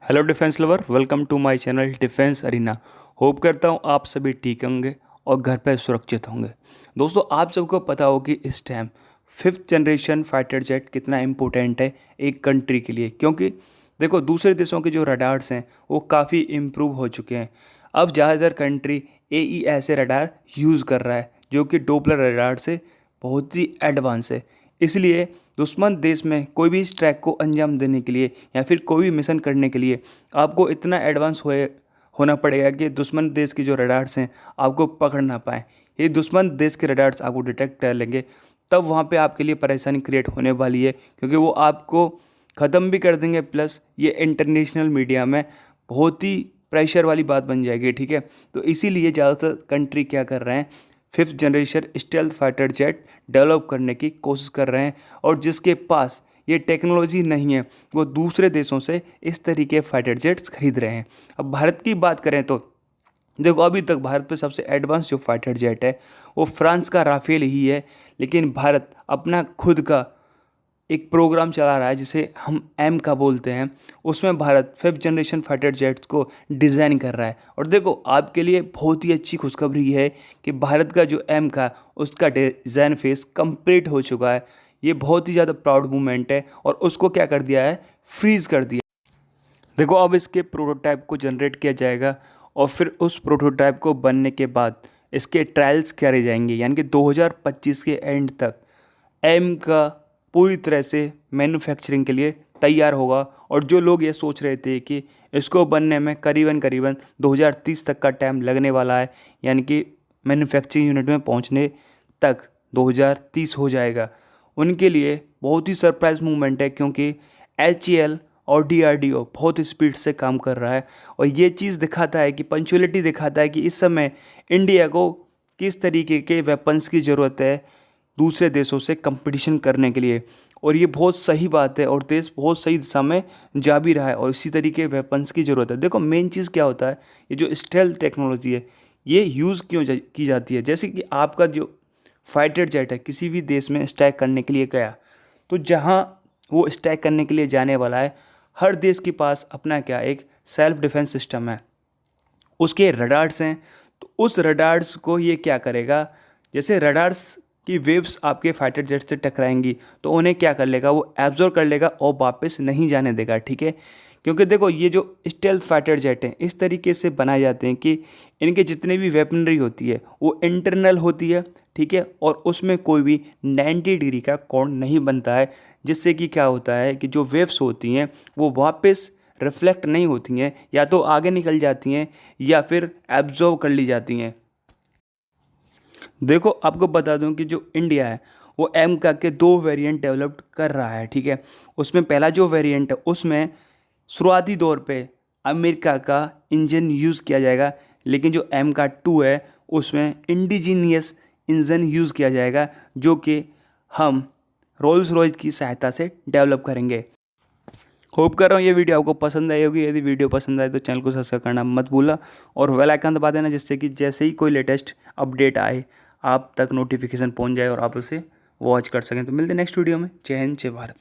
Hello defence lover, welcome to my channel Defence Arena. Hope करता हूँ आप सभी ठीक होंगे और घर पर सुरक्षित होंगे। दोस्तों, आप सबको पता हो कि इस time 5th generation fighter jet कितना इम्पोर्टेंट है एक कंट्री के लिए, क्योंकि देखो दूसरे देशों के जो रडार्स हैं वो काफ़ी इम्प्रूव हो चुके हैं। अब ज़्यादातर कंट्री ऐसे रडार यूज़ कर रहा है जो कि डोपलर रडार से बहुत ही एडवांस है। इसलिए दुश्मन देश में कोई भी स्ट्राइक को अंजाम देने के लिए या फिर कोई भी मिशन करने के लिए आपको इतना एडवांस होना पड़ेगा कि दुश्मन देश के जो रडार्स हैं आपको पकड़ ना पाएँ। ये दुश्मन देश के रडार्स आपको डिटेक्ट कर लेंगे, तब वहाँ पे आपके लिए परेशानी क्रिएट होने वाली है, क्योंकि वो आपको ख़त्म भी कर देंगे। प्लस ये इंटरनेशनल मीडिया में बहुत ही प्रेशर वाली बात बन जाएगी, ठीक है। तो इसीलिए ज़्यादातर कंट्री क्या कर रहे हैं, 5th generation stealth fighter jet develop करने की कोशिश कर रहे हैं, और जिसके पास ये टेक्नोलॉजी नहीं है वो दूसरे देशों से इस तरीके फाइटर जेट्स खरीद रहे हैं। अब भारत की बात करें तो देखो, अभी तक भारत पे सबसे एडवांस जो फाइटर जेट है वो फ्रांस का राफेल ही है, लेकिन भारत अपना खुद का एक प्रोग्राम चला रहा है जिसे हम एम का बोलते हैं। उसमें Bharat 5th generation fighter jets को डिज़ाइन कर रहा है। और देखो, आपके लिए बहुत ही अच्छी खुशखबरी है कि भारत का जो एम का उसका डिज़ाइन फेस कंप्लीट हो चुका है। ये बहुत ही ज़्यादा प्राउड मूवमेंट है, और उसको क्या कर दिया है, फ्रीज़ कर दिया। देखो, अब इसके प्रोटोटाइप को जनरेट किया जाएगा, और फिर उस प्रोटोटाइप को बनने के बाद इसके ट्रायल्स करे जाएंगे, यानी कि 2025 के एंड तक एम का पूरी तरह से मैन्युफैक्चरिंग के लिए तैयार होगा। और जो लोग ये सोच रहे थे कि इसको बनने में करीबन 2030 तक का टाइम लगने वाला है, यानी कि मैन्युफैक्चरिंग यूनिट में पहुंचने तक 2030 हो जाएगा, उनके लिए बहुत ही सरप्राइज मूवमेंट है, क्योंकि HAL और DRDO बहुत स्पीड से काम कर रहा है। और ये चीज़ दिखाता है कि पंचुअलिटी दिखाता है कि इस समय इंडिया को किस तरीके के वेपन्स की ज़रूरत है दूसरे देशों से कंपटीशन करने के लिए। और ये बहुत सही बात है, और देश बहुत सही दिशा में जा भी रहा है, और इसी तरीके वेपन्स की ज़रूरत है। देखो, मेन चीज़ क्या होता है, ये जो स्टेल्थ टेक्नोलॉजी है ये यूज़ क्यों की जाती है। जैसे कि आपका जो फाइटर जेट है किसी भी देश में स्ट्राइक करने के लिए गया, तो जहाँ वो स्ट्राइक करने के लिए जाने वाला है, हर देश के पास अपना क्या एक सेल्फ डिफेंस सिस्टम है, उसके रडार्स हैं। तो उस रडार्स को ये क्या करेगा, जैसे रडार्स की वेव्स आपके फाइटर जेट से टकराएंगी तो उन्हें क्या कर लेगा, वो एब्जॉर्ब कर लेगा और वापस नहीं जाने देगा, ठीक है। क्योंकि देखो, ये जो स्टेल्थ फाइटर जेट हैं इस तरीके से बनाए जाते हैं कि इनके जितने भी वेपनरी होती है वो इंटरनल होती है, ठीक है, और उसमें कोई भी 90 डिग्री का कोण नहीं बनता है, जिससे कि क्या होता है कि जो वेव्स होती हैं वो वापस रिफ्लेक्ट नहीं होती हैं, या तो आगे निकल जाती हैं या फिर एब्जॉर्व कर ली जाती हैं। देखो, आपको बता दूं कि जो इंडिया है वो एम का के 2 वेरिएंट डेवलप कर रहा है, ठीक है। उसमें पहला जो वेरिएंट है उसमें शुरुआती दौर पे अमेरिका का इंजन यूज़ किया जाएगा, लेकिन जो एम का 2 है उसमें इंडिजीनियस इंजन यूज़ किया जाएगा, जो कि हम रोल्स रॉयस की सहायता से डेवलप करेंगे। होप कर रहा हूँ ये वीडियो आपको पसंद आई होगी। यदि वीडियो पसंद आए तो चैनल को सब्सक्राइब करना मत भूलना, और बेल आइकन दबा देना, जिससे कि जैसे ही कोई लेटेस्ट अपडेट आए आप तक नोटिफिकेशन पहुँच जाए और आप उसे वॉच कर सकें। तो मिलते हैं नेक्स्ट वीडियो में। जय हिंद, जय भारत।